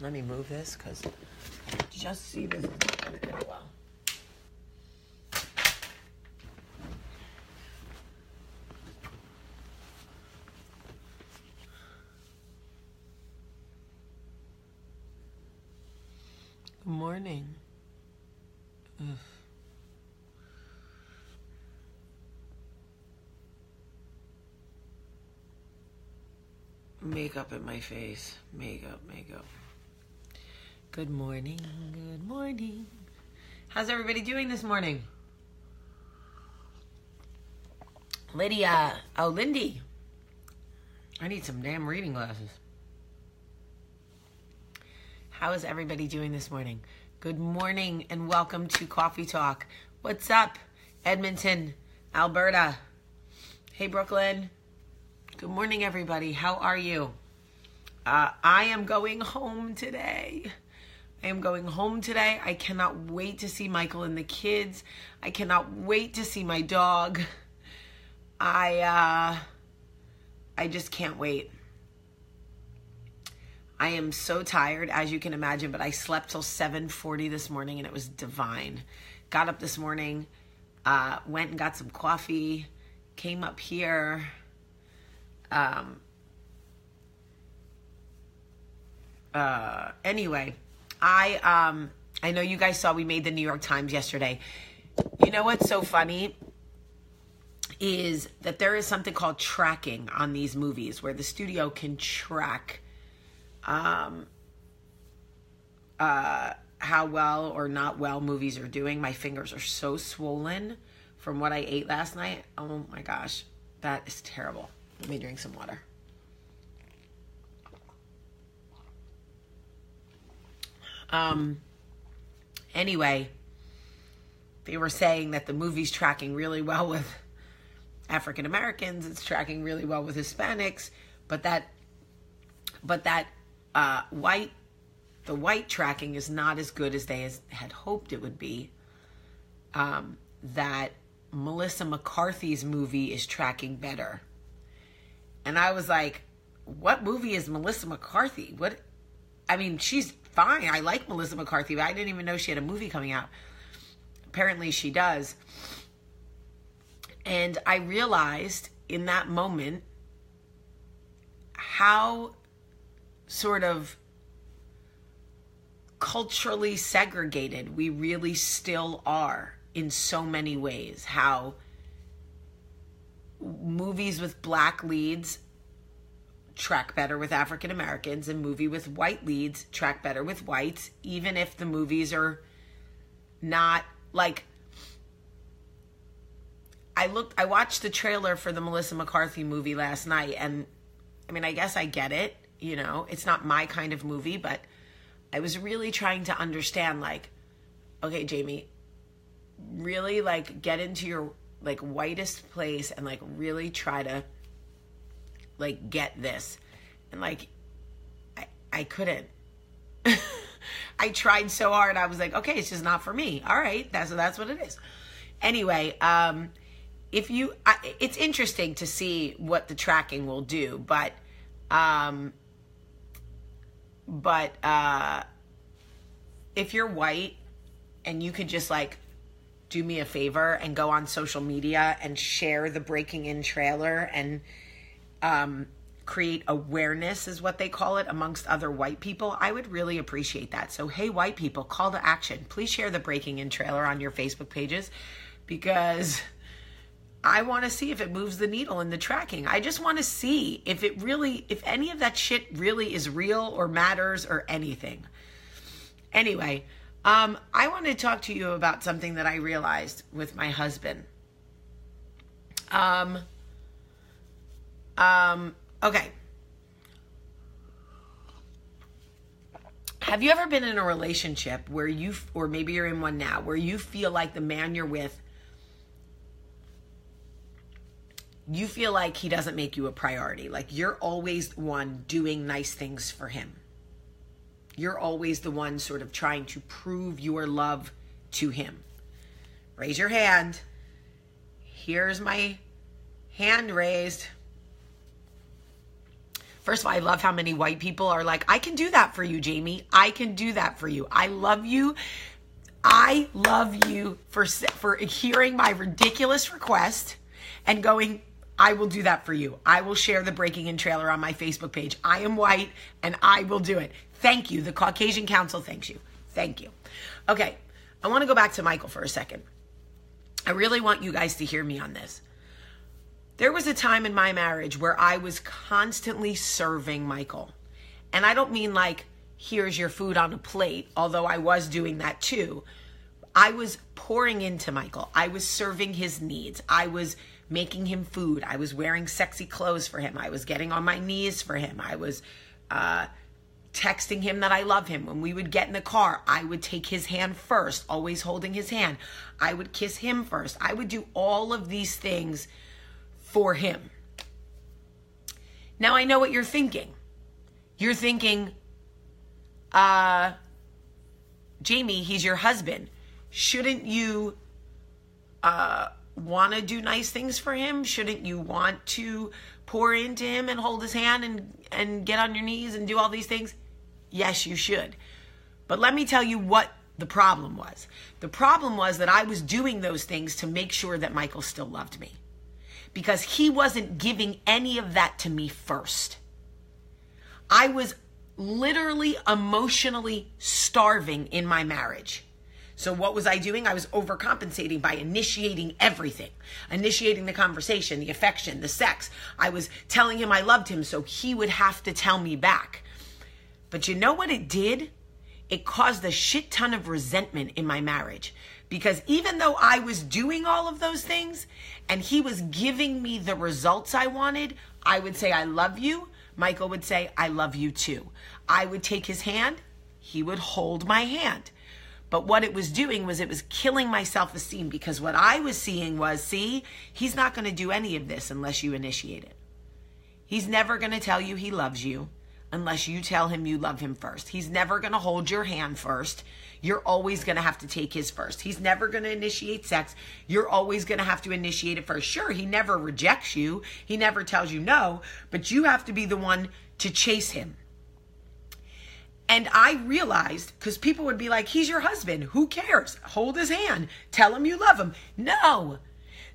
Let me move this because I just see this is not going to go well. Good morning. Ugh. Makeup in my face. Makeup. Good morning. Good morning. How's everybody doing this morning? Lydia. Oh, Lindy. I need some damn reading glasses. How is everybody doing this morning? Good morning and welcome to Coffee Talk. What's up, Edmonton, Alberta? Hey, Brooklyn. Good morning, everybody. How are you? I am going home today. I cannot wait to see Michael and the kids. I cannot wait to see my dog. I just can't wait. I am so tired, as you can imagine, but I slept till 7:40 this morning, and it was divine. Got up this morning, went and got some coffee, came up here. Anyway, I know you guys saw we made the New York Times yesterday. You know what's so funny is that there is something called tracking on these movies where the studio can track how well or not well movies are doing. My fingers are so swollen from what I ate last night. Oh my gosh, that is terrible. Let me drink some water. Anyway, they were saying that the movie's tracking really well with African Americans. It's tracking really well with Hispanics, but that the white tracking is not as good as they had hoped it would be. That Melissa McCarthy's movie is tracking better. And I was like, what movie is Melissa McCarthy? She's fine. I like Melissa McCarthy, but I didn't even know she had a movie coming out. Apparently she does. And I realized in that moment how sort of culturally segregated we really still are in so many ways. How movies with black leads track better with African Americans and movie with white leads track better with whites, even if the movies are not like... I watched the trailer for the Melissa McCarthy movie last night, and I guess I get it, you know, it's not my kind of movie, but I was really trying to understand, like, okay, Jamie, really, like, get into your, like, whitest place and, like, really try to, like, get this. And, like, I couldn't. I tried so hard. I was like, okay, it's just not for me. All right, that's what it is. Anyway, it's interesting to see what the tracking will do, but if you're white and you could just, like, do me a favor and go on social media and share the Breaking In trailer and create awareness, is what they call it, amongst other white people, I would really appreciate that. So, hey, white people, call to action. Please share the Breaking In trailer on your Facebook pages, because I want to see if it moves the needle in the tracking. I just want to see if any of that shit really is real or matters or anything. Anyway, I want to talk to you about something that I realized with my husband. Okay. Have you ever been in a relationship where or maybe you're in one now, where you feel like the man you're with, you feel like he doesn't make you a priority? Like, you're always the one doing nice things for him. You're always the one sort of trying to prove your love to him. Raise your hand. Here's my hand raised. First of all, I love how many white people are like, I can do that for you, Jamie. I can do that for you. I love you. I love you for hearing my ridiculous request and going, I will do that for you. I will share the Breaking In trailer on my Facebook page. I am white and I will do it. Thank you. The Caucasian Council thanks you. Thank you. Okay, I want to go back to Michael for a second. I really want you guys to hear me on this. There was a time in my marriage where I was constantly serving Michael. And I don't mean like, here's your food on a plate, although I was doing that too. I was pouring into Michael. I was serving his needs. I was making him food. I was wearing sexy clothes for him. I was getting on my knees for him. I was texting him that I love him. When we would get in the car, I would take his hand first, always holding his hand. I would kiss him first. I would do all of these things for him. Now I know what you're thinking. You're thinking, Jamie, he's your husband. Shouldn't you want to do nice things for him? Shouldn't you want to pour into him and hold his hand and get on your knees and do all these things? Yes, you should. But let me tell you what the problem was. The problem was that I was doing those things to make sure that Michael still loved me, because he wasn't giving any of that to me first. I was literally emotionally starving in my marriage. So what was I doing? I was overcompensating by initiating everything. Initiating the conversation, the affection, the sex. I was telling him I loved him so he would have to tell me back. But you know what it did? It caused a shit ton of resentment in my marriage. Because even though I was doing all of those things and he was giving me the results I wanted, I would say, I love you. Michael would say, I love you too. I would take his hand. He would hold my hand. But what it was doing was it was killing my self-esteem, because what I was seeing was, see, he's not going to do any of this unless you initiate it. He's never going to tell you he loves you unless you tell him you love him first. He's never going to hold your hand first. You're always going to have to take his first. He's never going to initiate sex. You're always going to have to initiate it first. Sure, he never rejects you. He never tells you no, but you have to be the one to chase him. And I realized, because people would be like, he's your husband. Who cares? Hold his hand. Tell him you love him. No,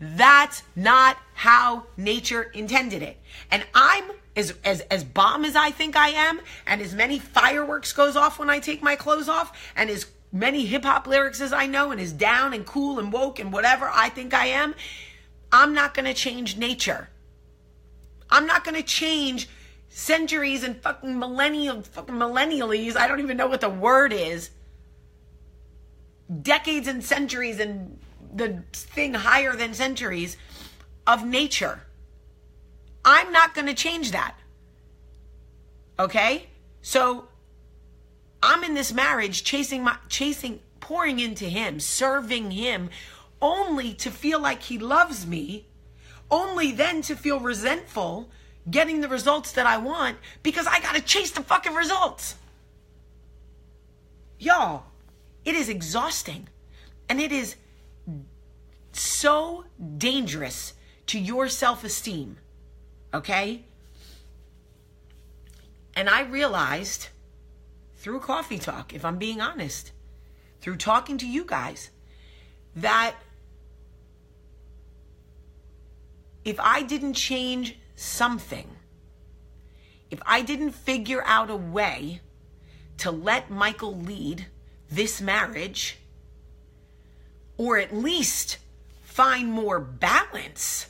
that's not how nature intended it. And I'm as bomb as I think I am, and as many fireworks goes off when I take my clothes off, and as many hip hop lyrics as I know, and as down and cool and woke and whatever I think I am, I'm not going to change nature. I'm not going to change centuries and fucking millennialese. I don't even know what the word is. Decades and centuries and the thing higher than centuries of nature. I'm not going to change that. Okay? So I'm in this marriage pouring into him, serving him, only to feel like he loves me, only then to feel resentful getting the results that I want, because I got to chase the fucking results. Y'all, it is exhausting, and it is so dangerous to your self-esteem. Okay? And I realized through Coffee Talk, if I'm being honest, through talking to you guys, that if I didn't change something, if I didn't figure out a way to let Michael lead this marriage, or at least find more balance,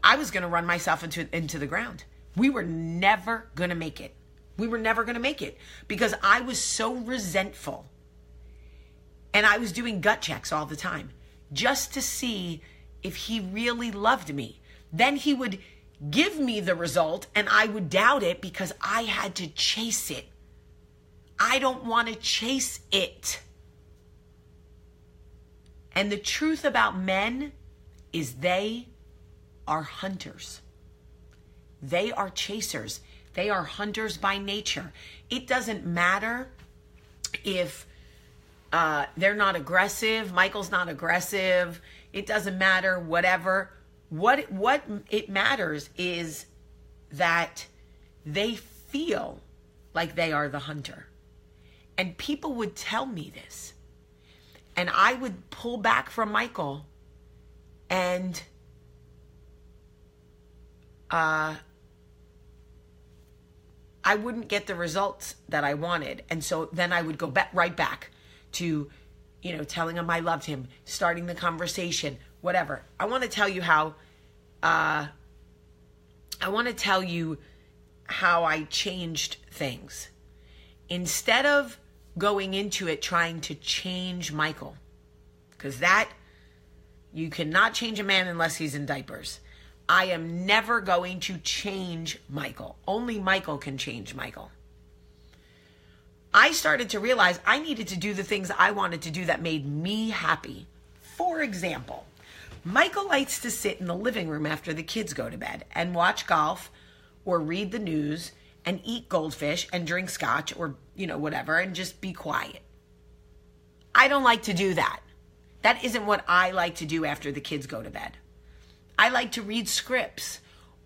I was going to run myself into the ground. We were never going to make it. We were never going to make it, because I was so resentful, and I was doing gut checks all the time just to see if he really loved me. Then he would give me the result and I would doubt it because I had to chase it. I don't want to chase it. And the truth about men is they are hunters. They are chasers. They are hunters by nature. It doesn't matter if they're not aggressive, Michael's not aggressive. It doesn't matter, whatever. What it matters is that they feel like they are the hunter. And people would tell me this. And I would pull back from Michael and I wouldn't get the results that I wanted. And so then I would go right back to, telling him I loved him, starting the conversation, whatever. I want to tell you how I changed things. Instead of going into it trying to change Michael, because that, you cannot change a man unless he's in diapers. I am never going to change Michael. Only Michael can change Michael. I started to realize I needed to do the things I wanted to do that made me happy. For example, Michael likes to sit in the living room after the kids go to bed and watch golf or read the news and eat goldfish and drink scotch or, whatever, and just be quiet. I don't like to do that. That isn't what I like to do after the kids go to bed. I like to read scripts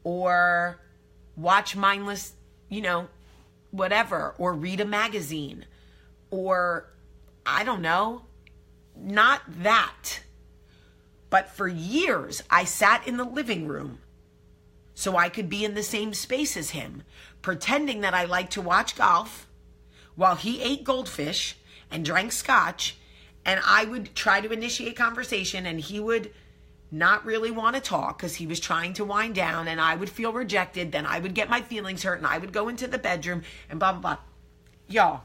or watch mindless, whatever, or read a magazine or, I don't know, not that. But for years, I sat in the living room so I could be in the same space as him, pretending that I liked to watch golf while he ate goldfish and drank scotch, and I would try to initiate conversation, and he would not really want to talk because he was trying to wind down, and I would feel rejected. Then I would get my feelings hurt, and I would go into the bedroom, and blah, blah, blah. Y'all,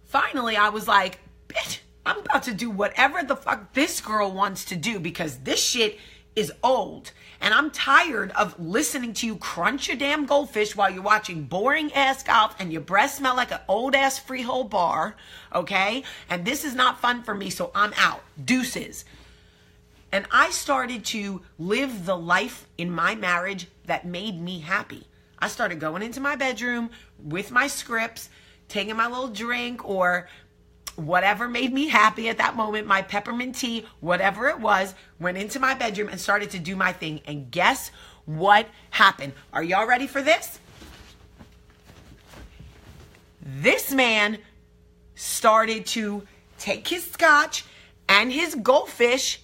finally, I was like, bitch, I'm about to do whatever the fuck this girl wants to do because this shit is old. And I'm tired of listening to you crunch your damn goldfish while you're watching boring ass golf and your breath smell like an old ass Freehold bar. Okay? And this is not fun for me, so I'm out. Deuces. And I started to live the life in my marriage that made me happy. I started going into my bedroom with my scripts, taking my little drink or whatever made me happy at that moment, my peppermint tea, whatever it was, went into my bedroom and started to do my thing. And guess what happened? Are y'all ready for this? This man started to take his scotch and his goldfish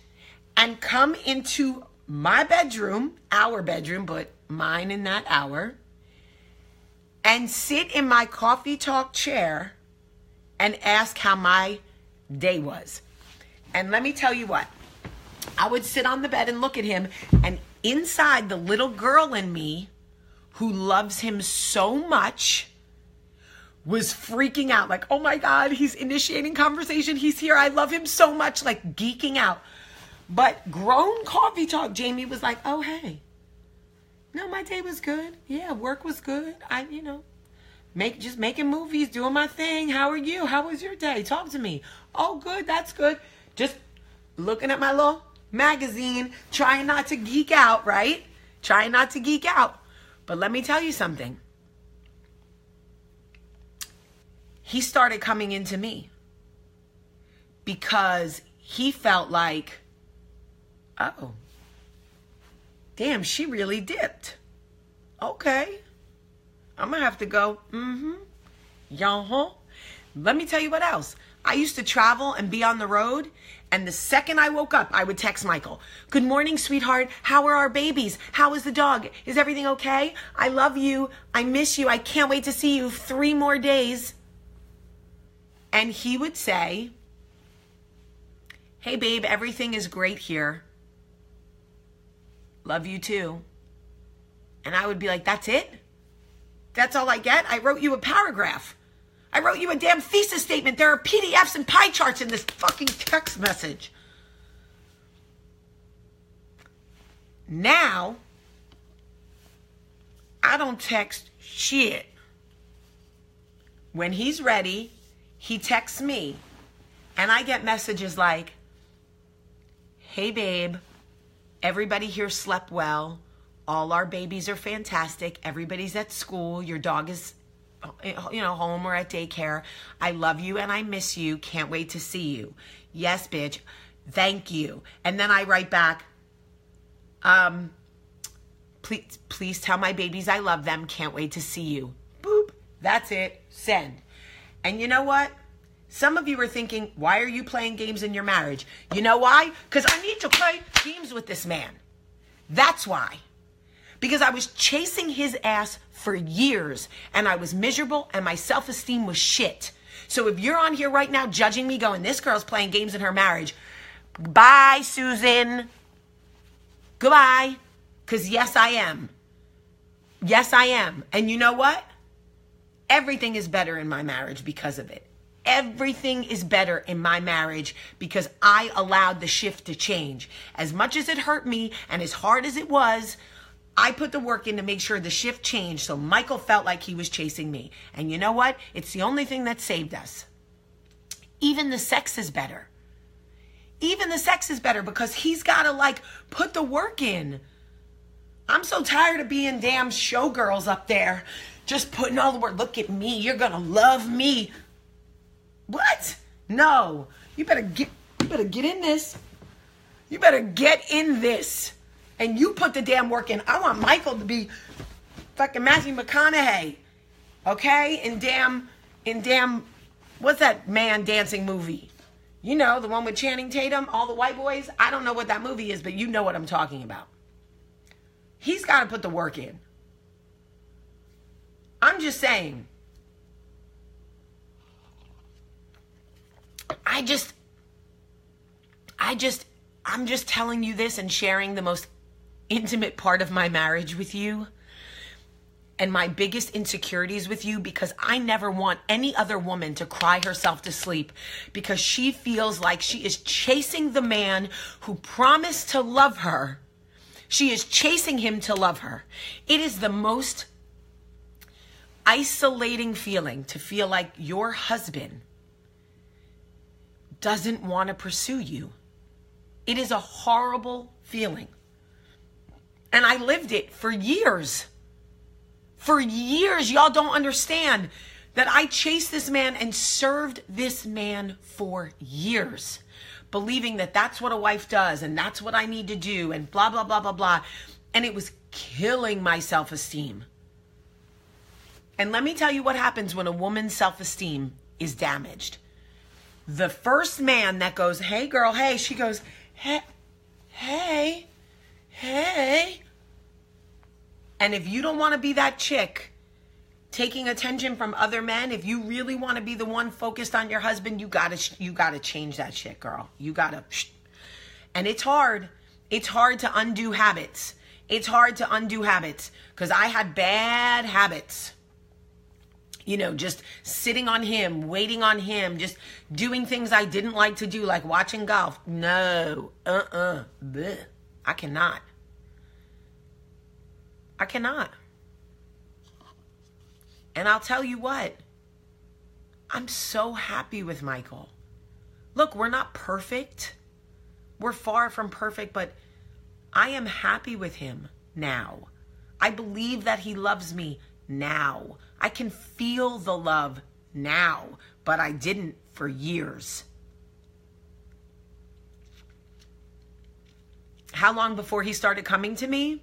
and come into my bedroom, our bedroom, but mine in that hour, and sit in my coffee talk chair and ask how my day was. And let me tell you what, I would sit on the bed and look at him, and inside the little girl in me who loves him so much was freaking out, like, oh my God, he's initiating conversation, he's here, I love him so much, like geeking out. But grown coffee talk Jamie was like, oh hey, no, my day was good. Yeah, work was good. Just making movies, doing my thing. How are you? How was your day? Talk to me. Oh, good. That's good. Just looking at my little magazine, trying not to geek out, right? Trying not to geek out. But let me tell you something. He started coming into me because he felt like, oh, damn, she really dipped. Okay. I'm going to have to go, Let me tell you what else. I used to travel and be on the road, and the second I woke up, I would text Michael. Good morning, sweetheart. How are our babies? How is the dog? Is everything okay? I love you. I miss you. I can't wait to see you 3 more days. And he would say, hey, babe, everything is great here. Love you too. And I would be like, that's it? That's all I get? I wrote you a paragraph. I wrote you a damn thesis statement. There are PDFs and pie charts in this fucking text message. Now, I don't text shit. When he's ready, he texts me. And I get messages like, hey, babe, everybody here slept well. All our babies are fantastic. Everybody's at school. Your dog is, home or at daycare. I love you and I miss you. Can't wait to see you. Yes, bitch. Thank you. And then I write back, please tell my babies I love them. Can't wait to see you. Boop. That's it. Send. And you know what? Some of you are thinking, why are you playing games in your marriage? You know why? Because I need to play games with this man. That's why. Because I was chasing his ass for years and I was miserable and my self-esteem was shit. So if you're on here right now judging me going, this girl's playing games in her marriage. Bye, Susan. Goodbye. Because yes, I am. Yes, I am. And you know what? Everything is better in my marriage because of it. Everything is better in my marriage because I allowed the shift to change. As much as it hurt me and as hard as it was, I put the work in to make sure the shift changed so Michael felt like he was chasing me. And you know what? It's the only thing that saved us. Even the sex is better. Even the sex is better because he's got to put the work in. I'm so tired of being damn showgirls up there just putting all the work. Look at me. You're going to love me. What? No. You better get in this. You better get in this. And you put the damn work in. I want Michael to be fucking Matthew McConaughey. Okay? In damn, what's that man dancing movie? You know, the one with Channing Tatum, all the white boys. I don't know what that movie is, but you know what I'm talking about. He's got to put the work in. I'm just saying. I'm just telling you this and sharing the most intimate part of my marriage with you and my biggest insecurities with you because I never want any other woman to cry herself to sleep because she feels like she is chasing the man who promised to love her. She is chasing him to love her. It is the most isolating feeling to feel like your husband doesn't want to pursue you. It is a horrible feeling. And I lived it for years. For years, y'all don't understand that I chased this man and served this man for years, believing that that's what a wife does and that's what I need to do and blah, blah, blah, blah, blah. And it was killing my self-esteem. And let me tell you what happens when a woman's self-esteem is damaged. The first man that goes, hey, girl, hey, she goes, hey. And if you don't want to be that chick taking attention from other men, if you really want to be the one focused on your husband, you gotta change that shit, girl. You gotta. And it's hard. It's hard to undo habits. It's hard to undo habits because I had bad habits. You know, just sitting on him, waiting on him, just doing things I didn't like to do, like watching golf. No, bleh. I cannot. And I'll tell you what, I'm so happy with Michael. Look, we're not perfect. We're far from perfect, but I am happy with him now. I believe that he loves me now. I can feel the love now, but I didn't for years. How long before he started coming to me?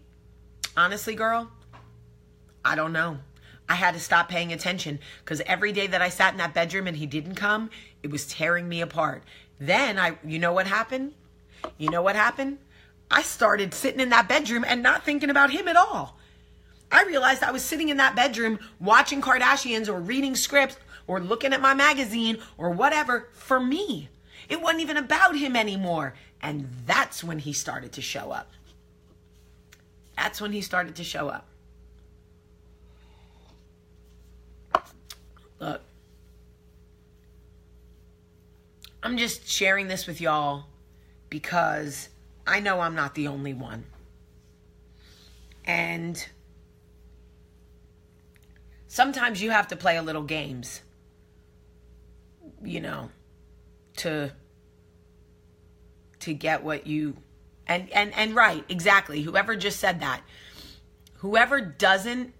Honestly, girl, I don't know. I had to stop paying attention because every day that I sat in that bedroom and he didn't come, it was tearing me apart. Then you know what happened? You know what happened? I started sitting in that bedroom and not thinking about him at all. I realized I was sitting in that bedroom watching Kardashians or reading scripts or looking at my magazine or whatever for me. It wasn't even about him anymore. And that's when he started to show up. That's when he started to show up. Look, I'm just sharing this with y'all because I know I'm not the only one. And sometimes you have to play a little games, you know, to get what you, and right, exactly. Whoever just said that, whoever doesn't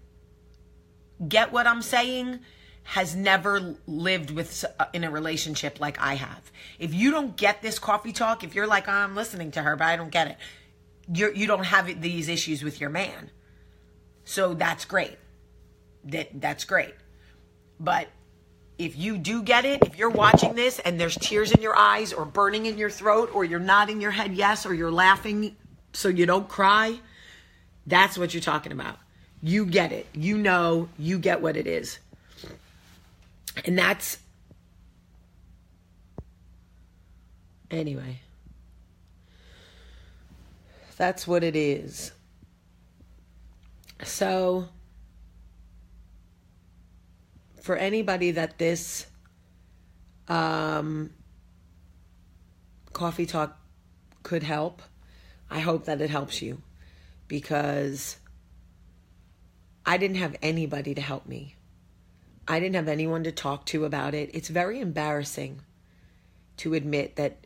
get what I'm saying has never lived in a relationship like I have. If you don't get this coffee talk, if you're like, oh, I'm listening to her, but I don't get it, you don't have these issues with your man. So that's great. That's great. But if you do get it, if you're watching this and there's tears in your eyes or burning in your throat or you're nodding your head yes or you're laughing so you don't cry, that's what you're talking about. You get it. You know, you get what it is. And that's... Anyway. That's what it is. So... for anybody that this coffee talk could help, I hope that it helps you, because I didn't have anybody to help me. I didn't have anyone to talk to about it. It's very embarrassing to admit that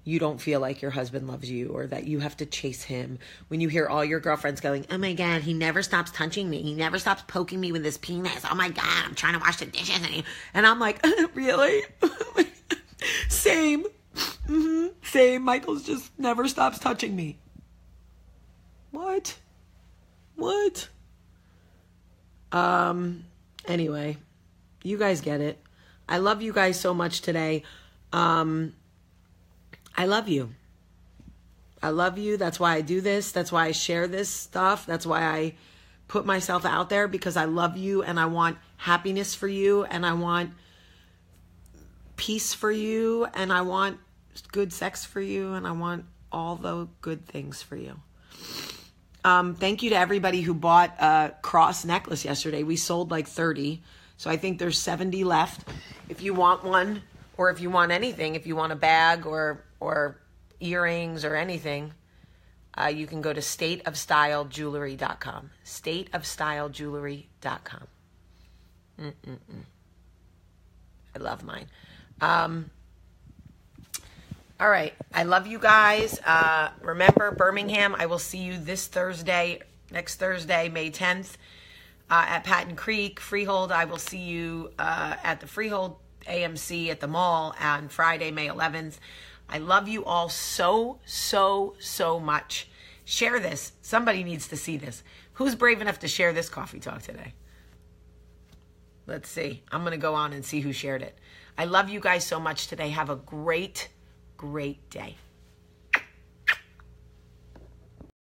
you don't feel like your husband loves you or that you have to chase him when you hear all your girlfriends going, oh my God, he never stops touching me. He never stops poking me with his penis. Oh my God, I'm trying to wash the dishes. And I'm like, really? Same. Mm-hmm. Same. Michael's just never stops touching me. What? Anyway, you guys get it. I love you guys so much today. I love you. I love you. That's why I do this. That's why I share this stuff. That's why I put myself out there, because I love you and I want happiness for you and I want peace for you and I want good sex for you and I want all the good things for you. Thank you to everybody who bought a cross necklace yesterday. We sold like 30. So I think there's 70 left. If you want one, or if you want anything, if you want a bag or earrings or anything, you can go to stateofstyleJewelry.com. StateofstyleJewelry.com. I love mine. All right. I love you guys. Remember, Birmingham, I will see you next Thursday, May 10th, at Patton Creek. Freehold, I will see you at the Freehold AMC at the mall on Friday, May 11th. I love you all so, so, so much. Share this. Somebody needs to see this. Who's brave enough to share this coffee talk today? Let's see. I'm going to go on and see who shared it. I love you guys so much today. Have a great, great day.